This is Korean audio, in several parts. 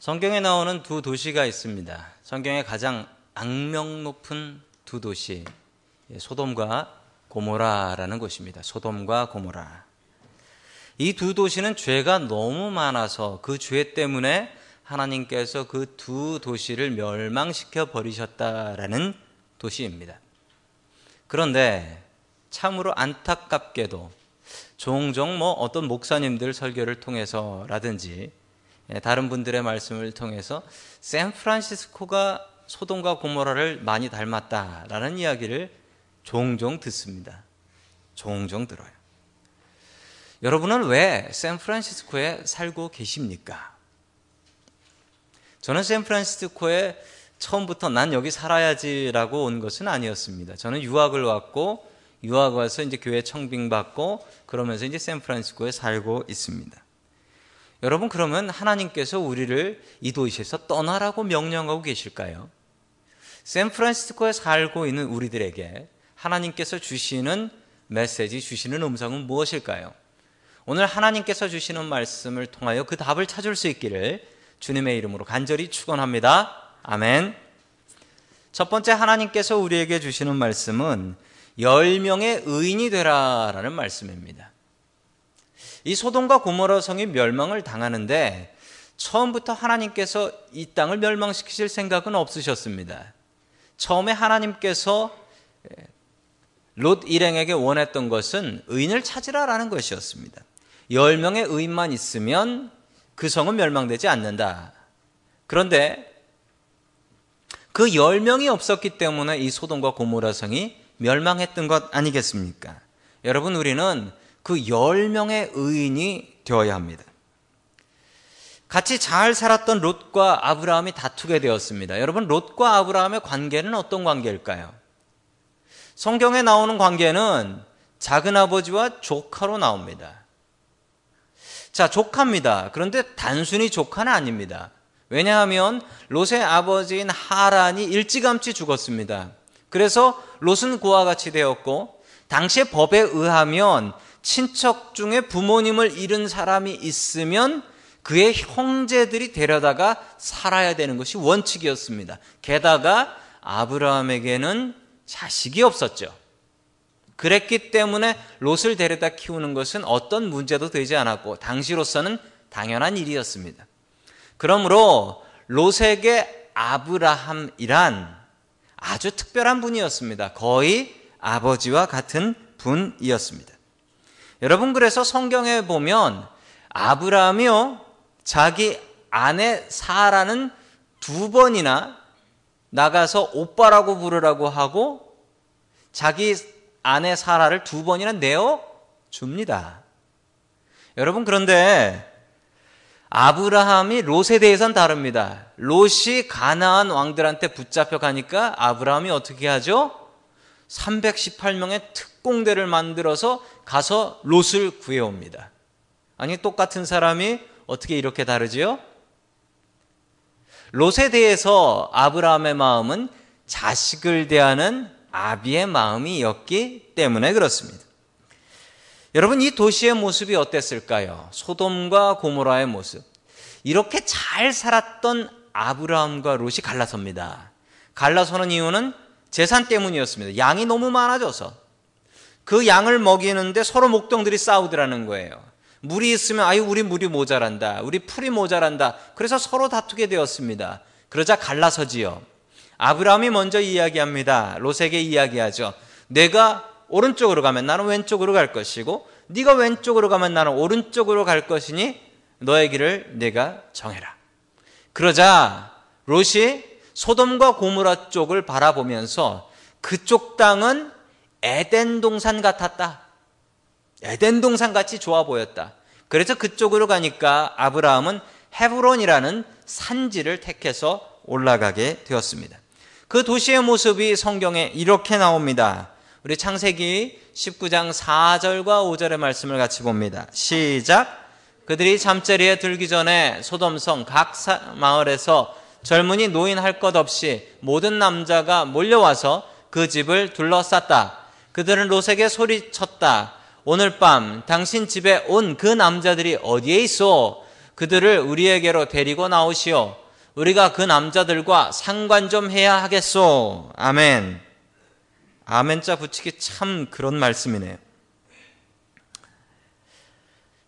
성경에 나오는 두 도시가 있습니다. 성경의 가장 악명 높은 두 도시, 소돔과 고모라라는 곳입니다. 소돔과 고모라. 이 두 도시는 죄가 너무 많아서 그 죄 때문에 하나님께서 그 두 도시를 멸망시켜 버리셨다라는 도시입니다. 그런데 참으로 안타깝게도 종종 어떤 목사님들 설교를 통해서라든지 다른 분들의 말씀을 통해서 샌프란시스코가 소돔과 고모라를 많이 닮았다라는 이야기를 종종 듣습니다. 종종 들어요. 여러분은 왜 샌프란시스코에 살고 계십니까? 저는 샌프란시스코에 처음부터 난 여기 살아야지라고 온 것은 아니었습니다. 저는 유학을 왔고 유학 와서 이제 교회 청빙받고 그러면서 이제 샌프란시스코에 살고 있습니다. 여러분, 그러면 하나님께서 우리를 이 도시에서 떠나라고 명령하고 계실까요? 샌프란시스코에 살고 있는 우리들에게 하나님께서 주시는 메시지, 주시는 음성은 무엇일까요? 오늘 하나님께서 주시는 말씀을 통하여 그 답을 찾을 수 있기를 주님의 이름으로 간절히 축원합니다. 아멘. 첫 번째, 하나님께서 우리에게 주시는 말씀은 10명의 의인이 되라라는 말씀입니다. 이 소돔과 고모라 성이 멸망을 당하는데 처음부터 하나님께서 이 땅을 멸망시키실 생각은 없으셨습니다. 처음에 하나님께서 롯 일행에게 원했던 것은 의인을 찾으라라는 것이었습니다. 10명의 의인만 있으면 그 성은 멸망되지 않는다. 그런데 그 10명이 없었기 때문에 이 소돔과 고모라 성이 멸망했던 것 아니겠습니까? 여러분, 우리는 그 10명의 의인이 되어야 합니다. 같이 잘 살았던 롯과 아브라함이 다투게 되었습니다. 여러분, 롯과 아브라함의 관계는 어떤 관계일까요? 성경에 나오는 관계는 작은아버지와 조카로 나옵니다. 자, 조카입니다. 그런데 단순히 조카는 아닙니다. 왜냐하면 롯의 아버지인 하란이 일찌감치 죽었습니다. 그래서 롯은 그와 같이 되었고, 당시의 법에 의하면 친척 중에 부모님을 잃은 사람이 있으면 그의 형제들이 데려다가 살아야 되는 것이 원칙이었습니다. 게다가 아브라함에게는 자식이 없었죠. 그랬기 때문에 롯을 데려다 키우는 것은 어떤 문제도 되지 않았고 당시로서는 당연한 일이었습니다. 그러므로 롯에게 아브라함이란 아주 특별한 분이었습니다. 거의 아버지와 같은 분이었습니다. 여러분, 그래서 성경에 보면 아브라함이요, 자기 아내 사라는 2번이나 나가서 오빠라고 부르라고 하고 자기 아내 사라를 2번이나 내어줍니다. 여러분, 그런데 아브라함이 롯에 대해서는 다릅니다. 롯이 가나안 왕들한테 붙잡혀 가니까 아브라함이 어떻게 하죠? 318명의 특공대를 만들어서 가서 롯을 구해옵니다. 아니, 똑같은 사람이 어떻게 이렇게 다르지요? 롯에 대해서 아브라함의 마음은 자식을 대하는 아비의 마음이었기 때문에 그렇습니다. 여러분, 이 도시의 모습이 어땠을까요? 소돔과 고모라의 모습. 이렇게 잘 살았던 아브라함과 롯이 갈라섭니다. 갈라서는 이유는 재산 때문이었습니다. 양이 너무 많아져서 그 양을 먹이는데 서로 목동들이 싸우더라는 거예요. 물이 있으면 아유, 우리 물이 모자란다, 우리 풀이 모자란다. 그래서 서로 다투게 되었습니다. 그러자 갈라서지요. 아브라함이 먼저 이야기합니다. 롯에게 이야기하죠. 내가 오른쪽으로 가면 나는 왼쪽으로 갈 것이고 네가 왼쪽으로 가면 나는 오른쪽으로 갈 것이니 너의 길을 네가 정해라. 그러자 롯이 소돔과 고모라 쪽을 바라보면서 그쪽 땅은 에덴 동산 같았다. 에덴 동산 같이 좋아 보였다. 그래서 그쪽으로 가니까 아브라함은 헤브론이라는 산지를 택해서 올라가게 되었습니다. 그 도시의 모습이 성경에 이렇게 나옵니다. 우리 창세기 19장 4절과 5절의 말씀을 같이 봅니다. 시작. 그들이 잠자리에 들기 전에 소돔성 각 마을에서 젊은이 노인 할 것 없이 모든 남자가 몰려와서 그 집을 둘러쌌다. 그들은 롯에게 소리쳤다. 오늘 밤 당신 집에 온 그 남자들이 어디에 있어? 그들을 우리에게로 데리고 나오시오. 우리가 그 남자들과 상관 좀 해야 하겠소. 아멘. 아멘자 붙이기 참 그런 말씀이네요.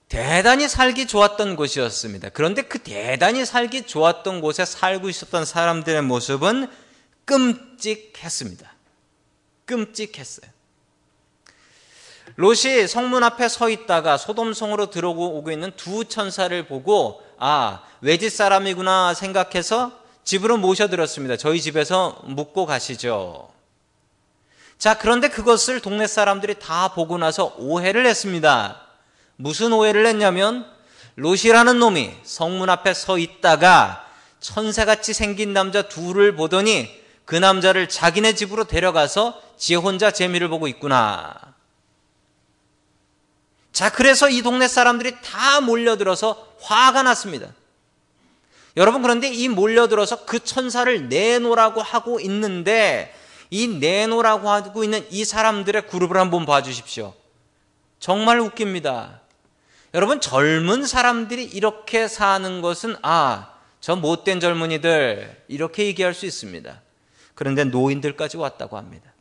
대단히 살기 좋았던 곳이었습니다. 그런데 그 대단히 살기 좋았던 곳에 살고 있었던 사람들의 모습은 끔찍했습니다. 끔찍했어요. 롯이 성문 앞에 서 있다가 소돔성으로 들어오고 있는 두 천사를 보고 외집 사람이구나 생각해서 집으로 모셔들었습니다. 저희 집에서 묵고 가시죠. 자, 그런데 그것을 동네 사람들이 다 보고 나서 오해를 했습니다. 무슨 오해를 했냐면 롯이라는 놈이 성문 앞에 서 있다가 천사같이 생긴 남자 둘을 보더니 그 남자를 자기네 집으로 데려가서 지 혼자 재미를 보고 있구나. 자, 그래서 이 동네 사람들이 다 몰려들어서 화가 났습니다. 여러분, 그런데 이 몰려들어서 그 천사를 내놓으라고 하고 있는데 이 내놓으라고 하고 있는 이 사람들의 그룹을 한번 봐주십시오. 정말 웃깁니다. 여러분, 젊은 사람들이 이렇게 사는 것은 저 못된 젊은이들 이렇게 얘기할 수 있습니다. 그런데 노인들까지 왔다고 합니다.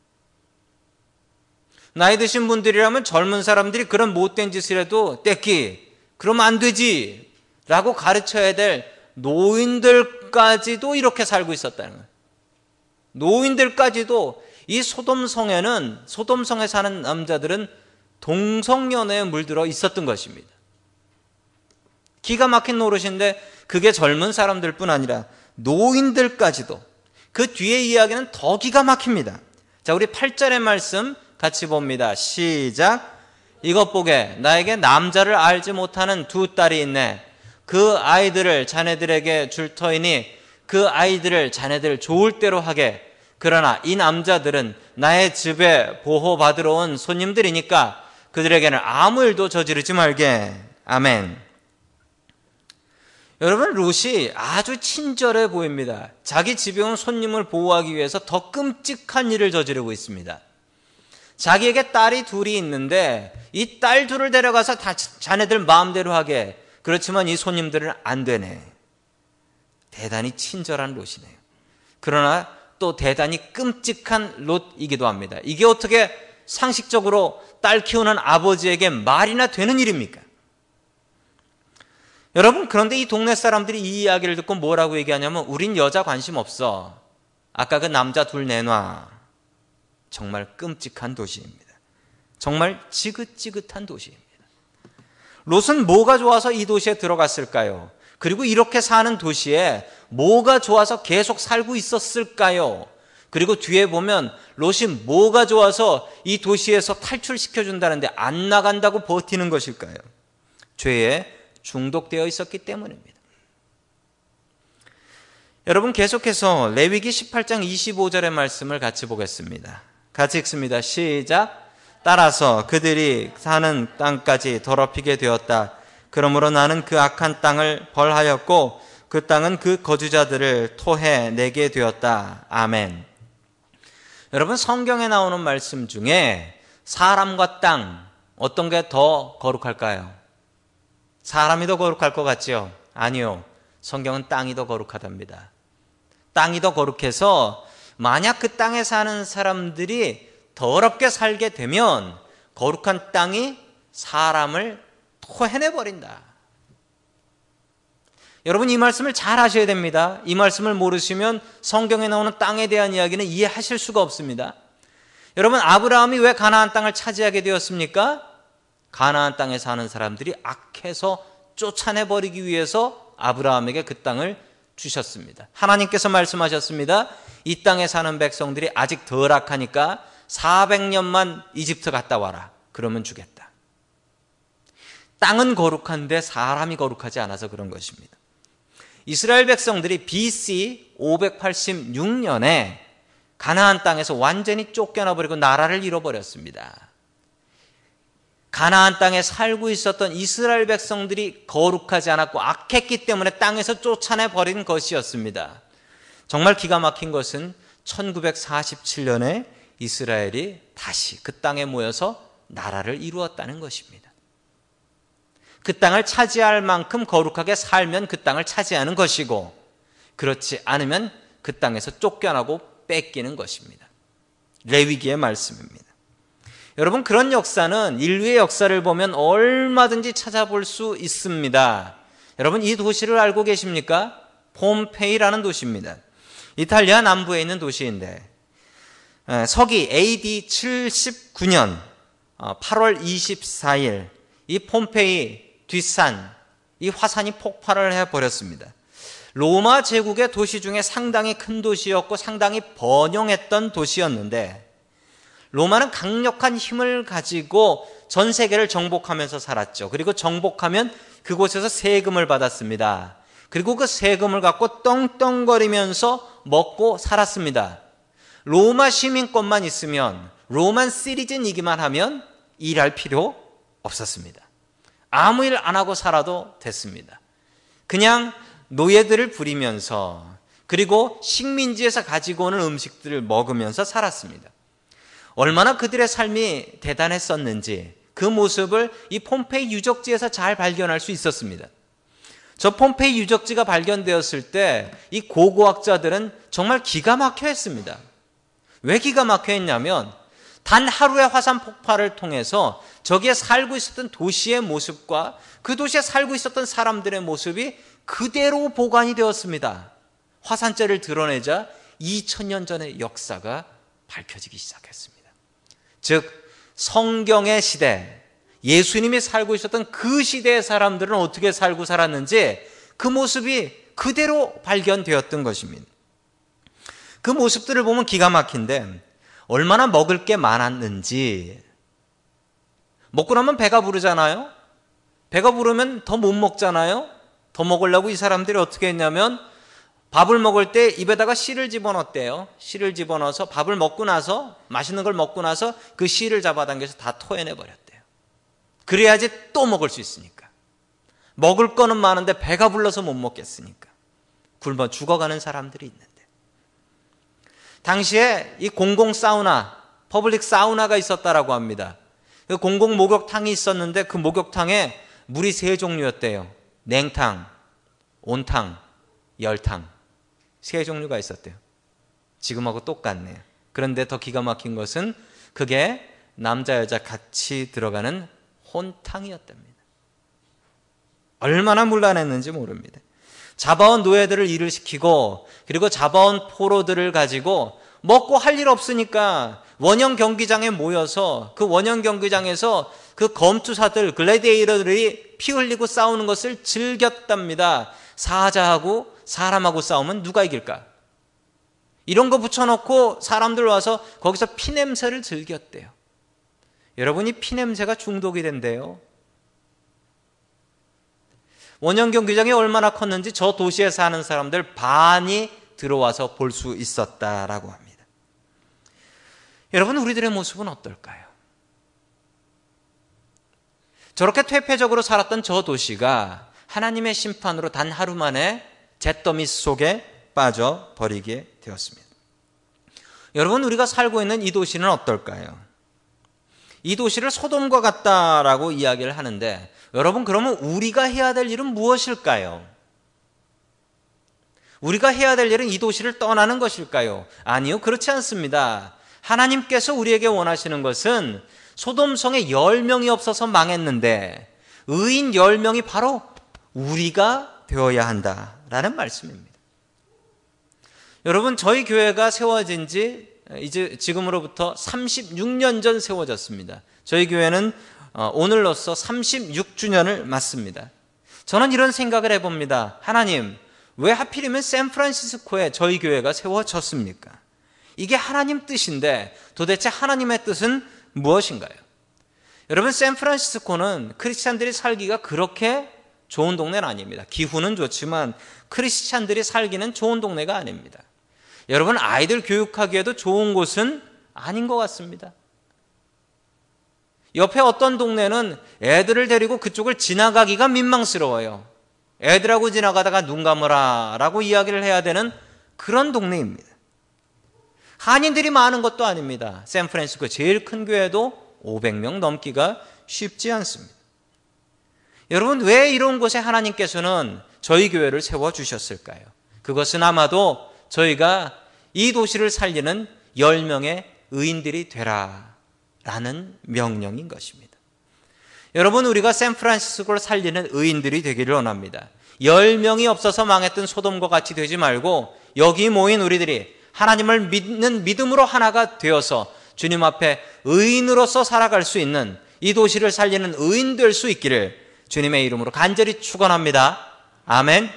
나이 드신 분들이라면 젊은 사람들이 그런 못된 짓을 해도 떼끼 그러면 안 되지 라고 가르쳐야 될 노인들까지도 이렇게 살고 있었다는 거예요. 노인들까지도 이 소돔성에 사는 남자들은 동성연애에 물들어 있었던 것입니다. 기가 막힌 노릇인데 그게 젊은 사람들뿐 아니라 노인들까지도. 그 뒤에 이야기는 더 기가 막힙니다. 자, 우리 8절의 말씀 같이 봅니다. 시작. 이것 보게, 나에게 남자를 알지 못하는 두 딸이 있네. 그 아이들을 자네들에게 줄 터이니 그 아이들을 자네들 좋을 대로 하게. 그러나 이 남자들은 나의 집에 보호받으러 온 손님들이니까 그들에게는 아무 일도 저지르지 말게. 아멘. 여러분, 롯이 아주 친절해 보입니다. 자기 집에 온 손님을 보호하기 위해서 더 끔찍한 일을 저지르고 있습니다. 자기에게 딸이 둘이 있는데 이 딸 둘을 데려가서 다 자네들 마음대로 하게. 그렇지만 이 손님들은 안 되네. 대단히 친절한 롯이네요. 그러나 또 대단히 끔찍한 롯이기도 합니다. 이게 어떻게 상식적으로 딸 키우는 아버지에게 말이나 되는 일입니까? 여러분, 그런데 이 동네 사람들이 이 이야기를 듣고 뭐라고 얘기하냐면 우린 여자 관심 없어. 아까 그 남자 둘 내놔. 정말 끔찍한 도시입니다. 정말 지긋지긋한 도시입니다. 롯은 뭐가 좋아서 이 도시에 들어갔을까요? 그리고 이렇게 사는 도시에 뭐가 좋아서 계속 살고 있었을까요? 그리고 뒤에 보면 롯이 뭐가 좋아서 이 도시에서 탈출시켜준다는데 안 나간다고 버티는 것일까요? 죄에 중독되어 있었기 때문입니다. 여러분, 계속해서 레위기 18장 25절의 말씀을 같이 보겠습니다. 같이 읽습니다. 시작. 따라서 그들이 사는 땅까지 더럽히게 되었다. 그러므로 나는 그 악한 땅을 벌하였고 그 땅은 그 거주자들을 토해내게 되었다. 아멘. 여러분, 성경에 나오는 말씀 중에 사람과 땅, 어떤 게 더 거룩할까요? 사람이 더 거룩할 것 같지요? 아니요. 성경은 땅이 더 거룩하답니다. 땅이 더 거룩해서 만약 그 땅에 사는 사람들이 더럽게 살게 되면 거룩한 땅이 사람을 토해내버린다. 여러분, 이 말씀을 잘 하셔야 됩니다. 이 말씀을 모르시면 성경에 나오는 땅에 대한 이야기는 이해하실 수가 없습니다. 여러분, 아브라함이 왜 가나안 땅을 차지하게 되었습니까? 가나안 땅에 사는 사람들이 악해서 쫓아내버리기 위해서 아브라함에게 그 땅을 주셨습니다. 하나님께서 말씀하셨습니다. 이 땅에 사는 백성들이 아직 덜 악하니까 400년만 이집트 갔다 와라. 그러면 주겠다. 땅은 거룩한데 사람이 거룩하지 않아서 그런 것입니다. 이스라엘 백성들이 BC 586년에 가나안 땅에서 완전히 쫓겨나 버리고 나라를 잃어버렸습니다. 가나안 땅에 살고 있었던 이스라엘 백성들이 거룩하지 않았고 악했기 때문에 땅에서 쫓아내 버린 것이었습니다. 정말 기가 막힌 것은 1947년에 이스라엘이 다시 그 땅에 모여서 나라를 이루었다는 것입니다. 그 땅을 차지할 만큼 거룩하게 살면 그 땅을 차지하는 것이고, 그렇지 않으면 그 땅에서 쫓겨나고 뺏기는 것입니다. 레위기의 말씀입니다. 여러분, 그런 역사는 인류의 역사를 보면 얼마든지 찾아볼 수 있습니다. 여러분, 이 도시를 알고 계십니까? 폼페이라는 도시입니다. 이탈리아 남부에 있는 도시인데 서기 AD 79년 8월 24일 이 폼페이 뒷산, 이 화산이 폭발을 해버렸습니다. 로마 제국의 도시 중에 상당히 큰 도시였고 상당히 번영했던 도시였는데, 로마는 강력한 힘을 가지고 전 세계를 정복하면서 살았죠. 그리고 정복하면 그곳에서 세금을 받았습니다. 그리고 그 세금을 갖고 떵떵거리면서 먹고 살았습니다. 로마 시민권만 있으면, 로만 시리즌이기만 하면 일할 필요 없었습니다. 아무 일 안 하고 살아도 됐습니다. 그냥 노예들을 부리면서, 그리고 식민지에서 가지고 오는 음식들을 먹으면서 살았습니다. 얼마나 그들의 삶이 대단했었는지 그 모습을 이 폼페이 유적지에서 잘 발견할 수 있었습니다. 저 폼페이 유적지가 발견되었을 때 이 고고학자들은 정말 기가 막혀 했습니다. 왜 기가 막혀 했냐면, 단 하루의 화산 폭발을 통해서 저기에 살고 있었던 도시의 모습과 그 도시에 살고 있었던 사람들의 모습이 그대로 보관이 되었습니다. 화산재를 드러내자 2000년 전의 역사가 밝혀지기 시작했습니다. 즉, 성경의 시대, 예수님이 살고 있었던 그 시대의 사람들은 어떻게 살고 살았는지 그 모습이 그대로 발견되었던 것입니다. 그 모습들을 보면 기가 막힌데, 얼마나 먹을 게 많았는지. 먹고 나면 배가 부르잖아요. 배가 부르면 더 못 먹잖아요. 더 먹으려고 이 사람들이 어떻게 했냐면, 밥을 먹을 때 입에다가 씨를 집어넣었대요. 씨를 집어넣어서 밥을 먹고 나서, 맛있는 걸 먹고 나서 그 씨를 잡아당겨서 다 토해내버렸대요. 그래야지 또 먹을 수 있으니까. 먹을 거는 많은데 배가 불러서 못 먹겠으니까. 굶어 죽어가는 사람들이 있는데, 당시에 이 공공 사우나, 퍼블릭 사우나가 있었다라고 합니다. 그 공공 목욕탕이 있었는데 그 목욕탕에 물이 세 종류였대요. 냉탕, 온탕, 열탕. 세 종류가 있었대요. 지금하고 똑같네요. 그런데 더 기가 막힌 것은 그게 남자 여자 같이 들어가는 혼탕이었답니다. 얼마나 문란했는지 모릅니다. 잡아온 노예들을 일을 시키고, 그리고 잡아온 포로들을 가지고 먹고 할 일 없으니까 원형 경기장에 모여서 그 원형 경기장에서 그 검투사들, 글래디에이터들이 피 흘리고 싸우는 것을 즐겼답니다. 사자하고 사람하고 싸우면 누가 이길까? 이런 거 붙여놓고 사람들 와서 거기서 피냄새를 즐겼대요. 여러분, 이 피냄새가 중독이 된대요. 원형 경기장이 얼마나 컸는지 저 도시에 사는 사람들 반이 들어와서 볼 수 있었다라고 합니다. 여러분, 우리들의 모습은 어떨까요? 저렇게 퇴폐적으로 살았던 저 도시가 하나님의 심판으로 단 하루 만에 잿더미 속에 빠져버리게 되었습니다. 여러분, 우리가 살고 있는 이 도시는 어떨까요? 이 도시를 소돔과 같다라고 이야기를 하는데, 여러분, 그러면 우리가 해야 될 일은 무엇일까요? 우리가 해야 될 일은 이 도시를 떠나는 것일까요? 아니요, 그렇지 않습니다. 하나님께서 우리에게 원하시는 것은 소돔성에 10명이 없어서 망했는데 의인 10명이 바로 우리가 되어야 한다라는 말씀입니다. 여러분, 저희 교회가 세워진 지 이제 지금으로부터 36년 전 세워졌습니다. 저희 교회는 오늘로써 36주년을 맞습니다. 저는 이런 생각을 해봅니다. 하나님, 왜 하필이면 샌프란시스코에 저희 교회가 세워졌습니까? 이게 하나님 뜻인데 도대체 하나님의 뜻은 무엇인가요? 여러분, 샌프란시스코는 크리스찬들이 살기가 그렇게 좋은 동네는 아닙니다. 기후는 좋지만 크리스찬들이 살기는 좋은 동네가 아닙니다. 여러분, 아이들 교육하기에도 좋은 곳은 아닌 것 같습니다. 옆에 어떤 동네는 애들을 데리고 그쪽을 지나가기가 민망스러워요. 애들하고 지나가다가 눈 감으라 라고 이야기를 해야 되는 그런 동네입니다. 한인들이 많은 것도 아닙니다. 샌프란시스코 제일 큰 교회도 500명 넘기가 쉽지 않습니다. 여러분, 왜 이런 곳에 하나님께서는 저희 교회를 세워주셨을까요? 그것은 아마도 저희가 이 도시를 살리는 10명의 의인들이 되라라는 명령인 것입니다. 여러분, 우리가 샌프란시스코를 살리는 의인들이 되기를 원합니다. 10명이 없어서 망했던 소돔과 같이 되지 말고 여기 모인 우리들이 하나님을 믿는 믿음으로 하나가 되어서 주님 앞에 의인으로서 살아갈 수 있는, 이 도시를 살리는 의인 될 수 있기를 주님의 이름으로 간절히 축원합니다. 아멘.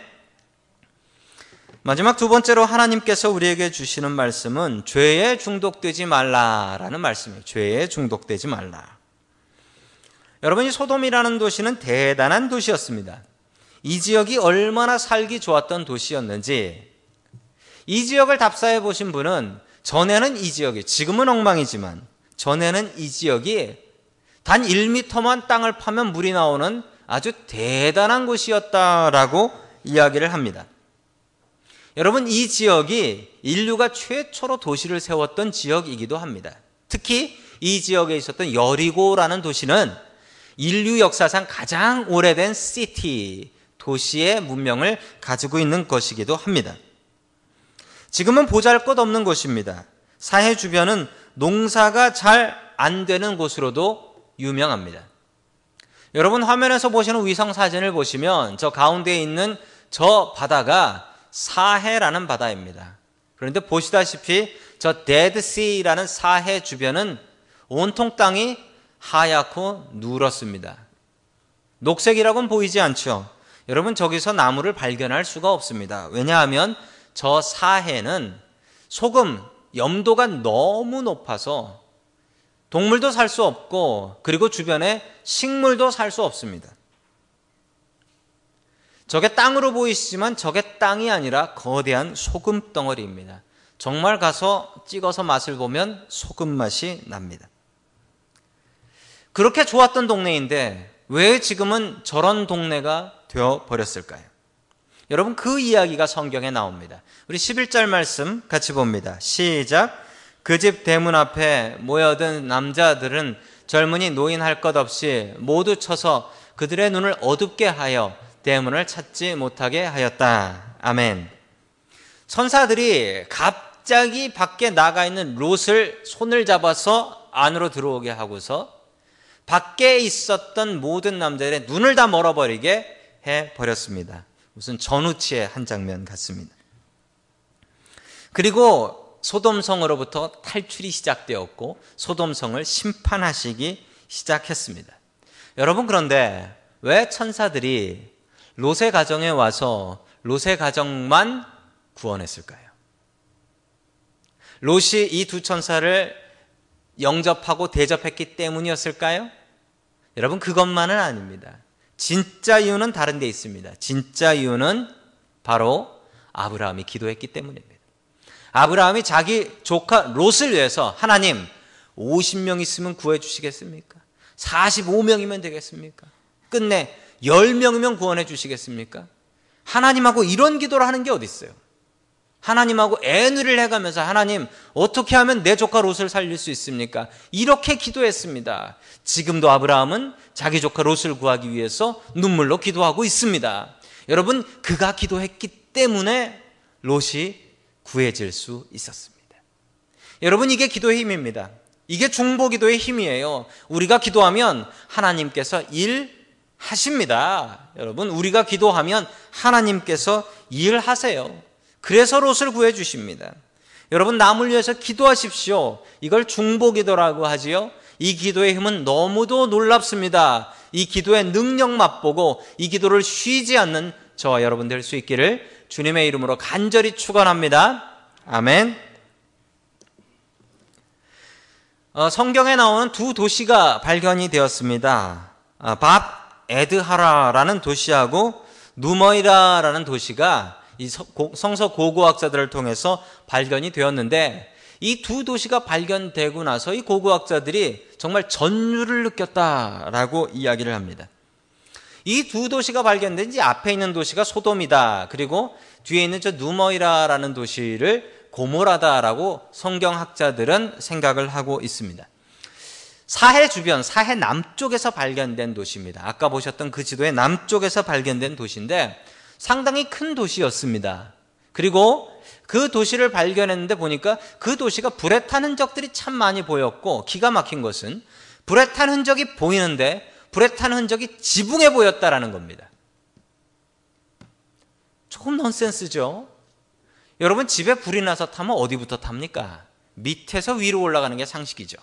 마지막 두 번째로 하나님께서 우리에게 주시는 말씀은 죄에 중독되지 말라라는 말씀이에요. 죄에 중독되지 말라. 여러분, 이 소돔이라는 도시는 대단한 도시였습니다. 이 지역이 얼마나 살기 좋았던 도시였는지, 이 지역을 답사해 보신 분은 전에는 이 지역이, 지금은 엉망이지만 전에는 이 지역이 단 1m만 땅을 파면 물이 나오는 아주 대단한 곳이었다라고 이야기를 합니다. 여러분, 이 지역이 인류가 최초로 도시를 세웠던 지역이기도 합니다. 특히 이 지역에 있었던 여리고라는 도시는 인류 역사상 가장 오래된 시티, 도시의 문명을 가지고 있는 것이기도 합니다. 지금은 보잘것없는 곳입니다. 사해 주변은 농사가 잘 안 되는 곳으로도 유명합니다. 여러분, 화면에서 보시는 위성 사진을 보시면 저 가운데에 있는 저 바다가 사해라는 바다입니다. 그런데 보시다시피 저 데드시라는 사해 주변은 온통 땅이 하얗고 누렇습니다. 녹색이라고는 보이지 않죠. 여러분, 저기서 나무를 발견할 수가 없습니다. 왜냐하면 저 사해는 소금, 염도가 너무 높아서 동물도 살 수 없고, 그리고 주변에 식물도 살 수 없습니다. 저게 땅으로 보이시지만 저게 땅이 아니라 거대한 소금 덩어리입니다. 정말 가서 찍어서 맛을 보면 소금 맛이 납니다. 그렇게 좋았던 동네인데 왜 지금은 저런 동네가 되어버렸을까요? 여러분, 그 이야기가 성경에 나옵니다. 우리 11절 말씀 같이 봅니다. 시작. 그 집 대문 앞에 모여든 남자들은 젊은이 노인 할 것 없이 모두 쳐서 그들의 눈을 어둡게 하여 대문을 찾지 못하게 하였다. 아멘. 천사들이 갑자기 밖에 나가 있는 롯을 손을 잡아서 안으로 들어오게 하고서 밖에 있었던 모든 남자들의 눈을 다 멀어버리게 해버렸습니다. 무슨 전우치의 한 장면 같습니다. 그리고 소돔성으로부터 탈출이 시작되었고 소돔성을 심판하시기 시작했습니다. 여러분, 그런데 왜 천사들이 롯의 가정에 와서 롯의 가정만 구원했을까요? 롯이 이 두 천사를 영접하고 대접했기 때문이었을까요? 여러분, 그것만은 아닙니다. 진짜 이유는 다른 데 있습니다. 진짜 이유는 바로 아브라함이 기도했기 때문입니다. 아브라함이 자기 조카 롯을 위해서 하나님 50명 있으면 구해 주시겠습니까? 45명이면 되겠습니까? 끝내 10명이면 구원해 주시겠습니까? 하나님하고 이런 기도를 하는 게 어디 있어요? 하나님하고 애누리를 해가면서 하나님 어떻게 하면 내 조카 롯을 살릴 수 있습니까? 이렇게 기도했습니다. 지금도 아브라함은 자기 조카 롯을 구하기 위해서 눈물로 기도하고 있습니다. 여러분, 그가 기도했기 때문에 롯이 구해질 수 있었습니다. 여러분, 이게 기도의 힘입니다. 이게 중보기도의 힘이에요. 우리가 기도하면 하나님께서 일하십니다. 여러분, 우리가 기도하면 하나님께서 일하세요. 그래서 롯을 구해 주십니다. 여러분, 남을 위해서 기도하십시오. 이걸 중보기도라고 하지요. 이 기도의 힘은 너무도 놀랍습니다. 이 기도의 능력 맛보고 이 기도를 쉬지 않는 저와 여러분 될 수 있기를 주님의 이름으로 간절히 축원합니다. 아멘. 성경에 나오는 두 도시가 발견이 되었습니다. 밥 에드하라라는 도시하고 누머이라라는 도시가 이 성서 고고학자들을 통해서 발견이 되었는데, 이 두 도시가 발견되고 나서 이 고고학자들이 정말 전율을 느꼈다라고 이야기를 합니다. 이 두 도시가 발견된 지 앞에 있는 도시가 소돔이다. 그리고 뒤에 있는 저 누머이라라는 도시를 고모라다라고 성경학자들은 생각을 하고 있습니다. 사해 주변, 사해 남쪽에서 발견된 도시입니다. 아까 보셨던 그 지도의 남쪽에서 발견된 도시인데 상당히 큰 도시였습니다. 그리고 그 도시를 발견했는데 보니까 그 도시가 불에 탄 흔적들이 참 많이 보였고, 기가 막힌 것은 불에 탄 흔적이 보이는데 불에 탄 흔적이 지붕에 보였다라는 겁니다. 조금 넌센스죠? 여러분, 집에 불이 나서 타면 어디부터 탑니까? 밑에서 위로 올라가는 게 상식이죠.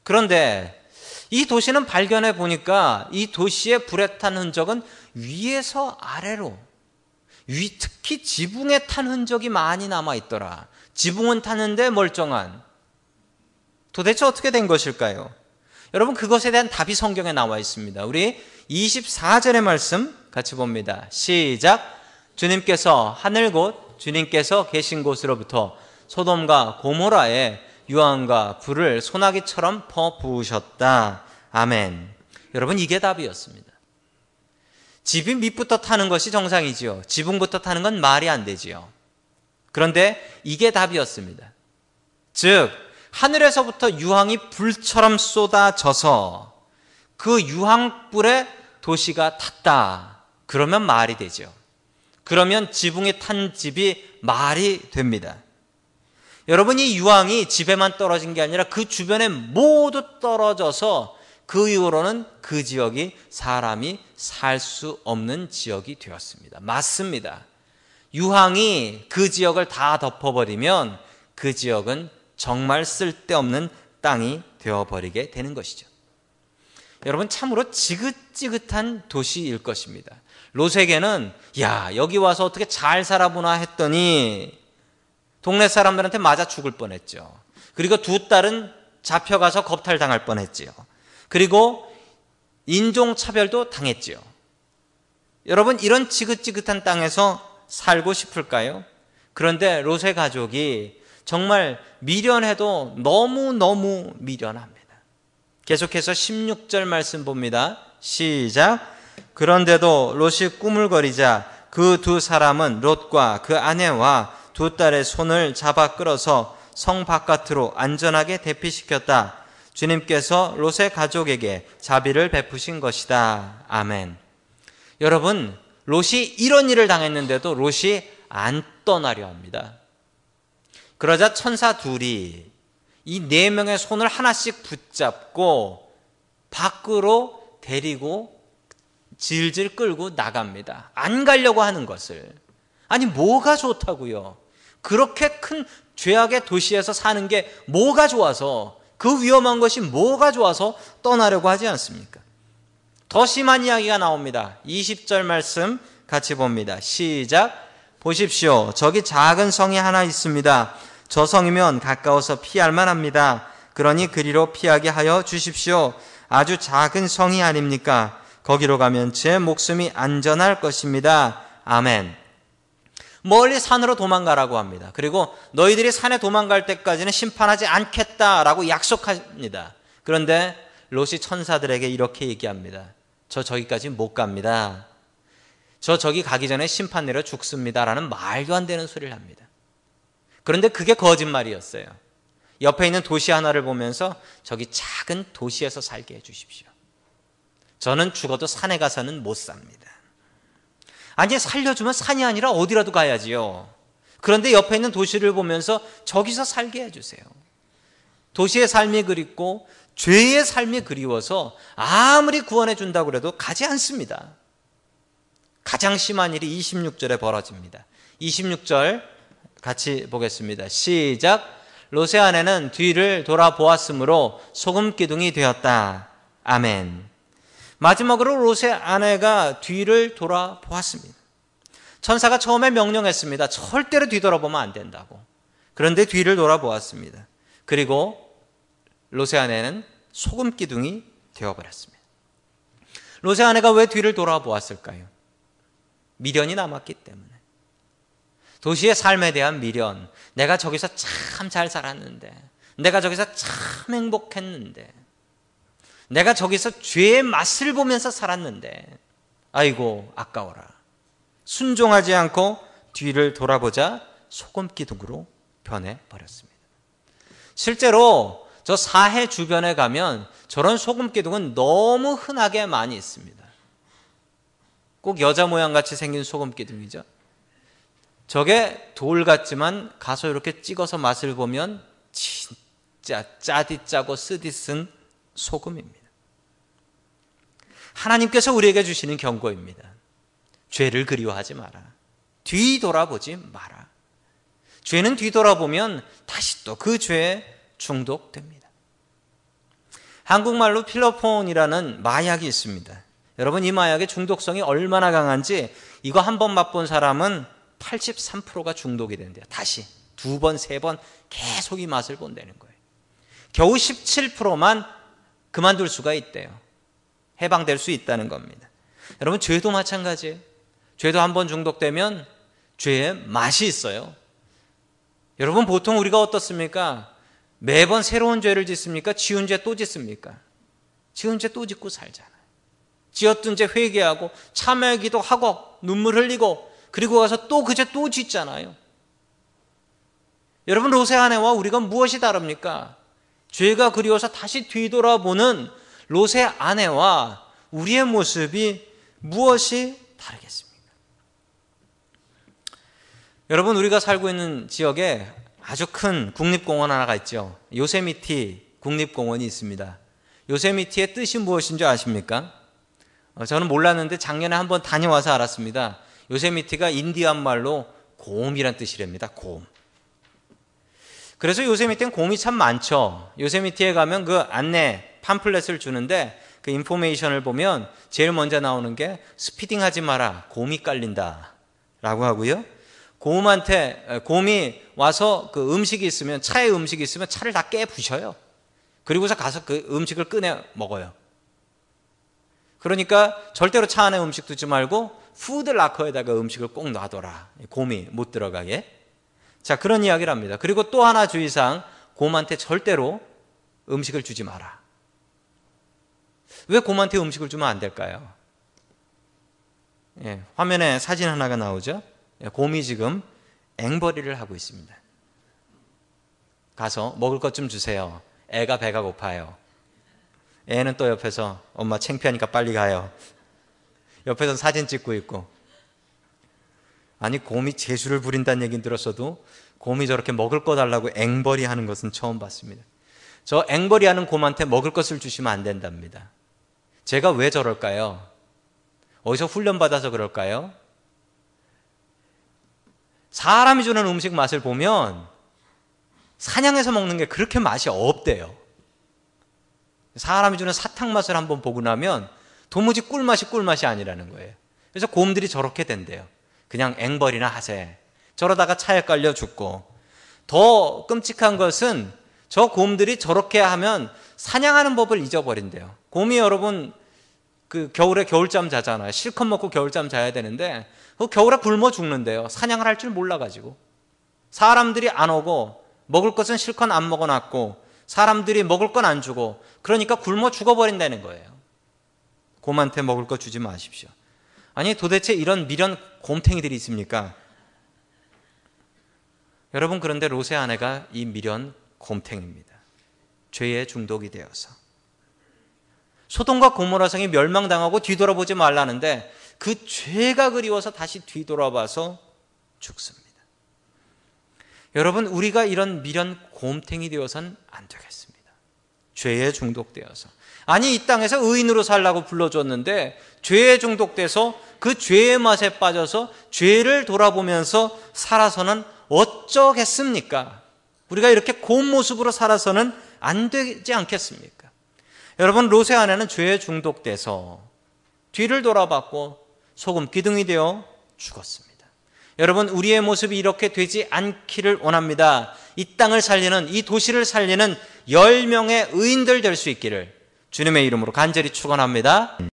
그런데 이 도시는 발견해 보니까 이 도시의 불에 탄 흔적은 위에서 아래로, 특히 지붕에 탄 흔적이 많이 남아있더라. 지붕은 탔는데 멀쩡한. 도대체 어떻게 된 것일까요? 여러분, 그것에 대한 답이 성경에 나와 있습니다. 우리 24절의 말씀 같이 봅니다. 시작. 주님께서 하늘 곳, 주님께서 계신 곳으로부터 소돔과 고모라에 유황과 불을 소나기처럼 퍼부으셨다. 아멘. 여러분, 이게 답이었습니다. 집이 밑부터 타는 것이 정상이지요. 지붕부터 타는 건 말이 안 되지요. 그런데 이게 답이었습니다. 즉, 하늘에서부터 유황이 불처럼 쏟아져서 그 유황불에 도시가 탔다. 그러면 말이 되죠. 그러면 지붕에 탄 집이 말이 됩니다. 여러분, 이 유황이 집에만 떨어진 게 아니라 그 주변에 모두 떨어져서 그 이후로는 그 지역이 사람이 살 수 없는 지역이 되었습니다. 맞습니다. 유황이 그 지역을 다 덮어버리면 그 지역은 정말 쓸데없는 땅이 되어버리게 되는 것이죠. 여러분, 참으로 지긋지긋한 도시일 것입니다. 롯에게는 여기 와서 어떻게 잘 살아보나 했더니 동네 사람들한테 맞아 죽을 뻔했죠. 그리고 두 딸은 잡혀가서 겁탈당할 뻔했지요. 그리고 인종차별도 당했지요. 여러분, 이런 지긋지긋한 땅에서 살고 싶을까요? 그런데 롯의 가족이 정말 미련해도 너무너무 미련합니다. 계속해서 16절 말씀 봅니다. 시작. 그런데도 롯이 꾸물거리자 그 두 사람은 롯과 그 아내와 두 딸의 손을 잡아 끌어서 성 바깥으로 안전하게 대피시켰다. 주님께서 롯의 가족에게 자비를 베푸신 것이다. 아멘. 여러분, 롯이 이런 일을 당했는데도 롯이 안 떠나려 합니다. 그러자 천사 둘이 이 네 명의 손을 하나씩 붙잡고 밖으로 데리고 질질 끌고 나갑니다. 안 가려고 하는 것을. 아니, 뭐가 좋다고요? 그렇게 큰 죄악의 도시에서 사는 게 뭐가 좋아서, 그 위험한 것이 뭐가 좋아서 떠나려고 하지 않습니까? 더 심한 이야기가 나옵니다. 20절 말씀 같이 봅니다. 시작. 보십시오. 저기 작은 성이 하나 있습니다. 저 성이면 가까워서 피할 만합니다. 그러니 그리로 피하게 하여 주십시오. 아주 작은 성이 아닙니까? 거기로 가면 제 목숨이 안전할 것입니다. 아멘. 멀리 산으로 도망가라고 합니다. 그리고 너희들이 산에 도망갈 때까지는 심판하지 않겠다라고 약속합니다. 그런데 롯이 천사들에게 이렇게 얘기합니다. 저 저기까지 못 갑니다. 저 저기 가기 전에 심판 내려 죽습니다라는 말도 안 되는 소리를 합니다. 그런데 그게 거짓말이었어요. 옆에 있는 도시 하나를 보면서 저기 작은 도시에서 살게 해주십시오. 저는 죽어도 산에 가서는 못 삽니다. 아니, 살려주면 산이 아니라 어디라도 가야지요. 그런데 옆에 있는 도시를 보면서 저기서 살게 해주세요. 도시의 삶이 그립고 죄의 삶이 그리워서 아무리 구원해 준다고 해도 가지 않습니다. 가장 심한 일이 26절에 벌어집니다. 26절 같이 보겠습니다. 시작. 롯의 아내는 뒤를 돌아보았으므로 소금 기둥이 되었다. 아멘. 마지막으로 롯의 아내가 뒤를 돌아보았습니다. 천사가 처음에 명령했습니다. 절대로 뒤돌아보면 안 된다고. 그런데 뒤를 돌아보았습니다. 그리고 롯의 아내는 소금 기둥이 되어버렸습니다. 롯의 아내가 왜 뒤를 돌아보았을까요? 미련이 남았기 때문에. 도시의 삶에 대한 미련. 내가 저기서 참 잘 살았는데, 내가 저기서 참 행복했는데, 내가 저기서 죄의 맛을 보면서 살았는데, 아이고 아까워라. 순종하지 않고 뒤를 돌아보자 소금 기둥으로 변해버렸습니다. 실제로 저 사해 주변에 가면 저런 소금 기둥은 너무 흔하게 많이 있습니다. 꼭 여자 모양 같이 생긴 소금 기둥이죠. 저게 돌 같지만 가서 이렇게 찍어서 맛을 보면 진짜 짜디 짜고 쓰디 쓴 소금입니다. 하나님께서 우리에게 주시는 경고입니다. 죄를 그리워하지 마라. 뒤돌아보지 마라. 죄는 뒤돌아보면 다시 또 그 죄에 중독됩니다. 한국말로 필로폰이라는 마약이 있습니다. 여러분, 이 마약의 중독성이 얼마나 강한지 이거 한 번 맛본 사람은 83%가 중독이 된대요. 다시 두 번, 세 번 계속 이 맛을 본다는 거예요. 겨우 17%만 그만둘 수가 있대요. 해방될 수 있다는 겁니다. 여러분, 죄도 마찬가지예요. 죄도 한 번 중독되면 죄의 맛이 있어요. 여러분, 보통 우리가 어떻습니까? 매번 새로운 죄를 짓습니까? 지은 죄 또 짓습니까? 지은 죄 또 짓고 살잖아요. 지었던 죄 회개하고 참회기도 하고 눈물 흘리고 그리고 가서 또 그 죄 또 짓잖아요. 여러분, 롯의 아내와 우리가 무엇이 다릅니까? 죄가 그리워서 다시 뒤돌아보는 롯의 아내와 우리의 모습이 무엇이 다르겠습니까? 여러분, 우리가 살고 있는 지역에 아주 큰 국립공원 하나가 있죠. 요세미티 국립공원이 있습니다. 요세미티의 뜻이 무엇인지 아십니까? 저는 몰랐는데 작년에 한번 다녀와서 알았습니다. 요세미티가 인디안 말로 곰이란 뜻이랍니다. 곰. 그래서 요세미티는 곰이 참 많죠. 요세미티에 가면 그 안내 팜플렛을 주는데 그 인포메이션을 보면 제일 먼저 나오는 게 스피딩 하지 마라. 곰이 깔린다. 라고 하고요. 곰이 와서 그 음식이 있으면, 차에 음식이 있으면 차를 다 깨부셔요. 그리고서 가서 그 음식을 꺼내 먹어요. 그러니까 절대로 차 안에 음식 두지 말고 푸드 락커에다가 음식을 꼭 놔둬라. 곰이 못 들어가게. 자, 그런 이야기를 합니다. 그리고 또 하나 주의사항, 곰한테 절대로 음식을 주지 마라. 왜 곰한테 음식을 주면 안 될까요? 예, 화면에 사진 하나가 나오죠. 곰이 지금 앵벌이를 하고 있습니다. 가서 먹을 것 좀 주세요. 애가 배가 고파요. 애는 또 옆에서 엄마 창피하니까 빨리 가요. 옆에서 사진 찍고 있고. 아니, 곰이 재수를 부린다는 얘기는 들었어도 곰이 저렇게 먹을 거 달라고 앵벌이 하는 것은 처음 봤습니다. 저 앵벌이 하는 곰한테 먹을 것을 주시면 안 된답니다. 제가 왜 저럴까요? 어디서 훈련받아서 그럴까요? 사람이 주는 음식 맛을 보면 사냥해서 먹는 게 그렇게 맛이 없대요. 사람이 주는 사탕 맛을 한번 보고 나면 도무지 꿀맛이 아니라는 거예요. 그래서 곰들이 저렇게 된대요. 그냥 앵벌이나 하세. 저러다가 차에 깔려 죽고. 더 끔찍한 것은 저 곰들이 저렇게 하면 사냥하는 법을 잊어버린대요. 곰이 여러분 그 겨울에 겨울잠 자잖아요. 실컷 먹고 겨울잠 자야 되는데 그 겨울에 굶어 죽는데요. 사냥을 할 줄 몰라가지고. 사람들이 안 오고 먹을 것은 실컷 안 먹어놨고 사람들이 먹을 건 안 주고 그러니까 굶어 죽어버린다는 거예요. 곰한테 먹을 거 주지 마십시오. 아니, 도대체 이런 미련 곰탱이들이 있습니까? 여러분, 그런데 롯의 아내가 이 미련 곰탱입니다. 죄에 중독이 되어서. 소돔과 고모라 성이 멸망당하고 뒤돌아보지 말라는데 그 죄가 그리워서 다시 뒤돌아봐서 죽습니다. 여러분, 우리가 이런 미련 곰탱이 되어서는 안 되겠습니다. 죄에 중독되어서. 아니, 이 땅에서 의인으로 살라고 불러줬는데 죄에 중독돼서 그 죄의 맛에 빠져서 죄를 돌아보면서 살아서는 어쩌겠습니까? 우리가 이렇게 곰 모습으로 살아서는 안 되지 않겠습니까? 여러분, 롯의 아내는 죄에 중독돼서 뒤를 돌아봤고 소금 기둥이 되어 죽었습니다. 여러분, 우리의 모습이 이렇게 되지 않기를 원합니다. 이 땅을 살리는, 이 도시를 살리는 10명의 의인들 될 수 있기를 주님의 이름으로 간절히 축원합니다.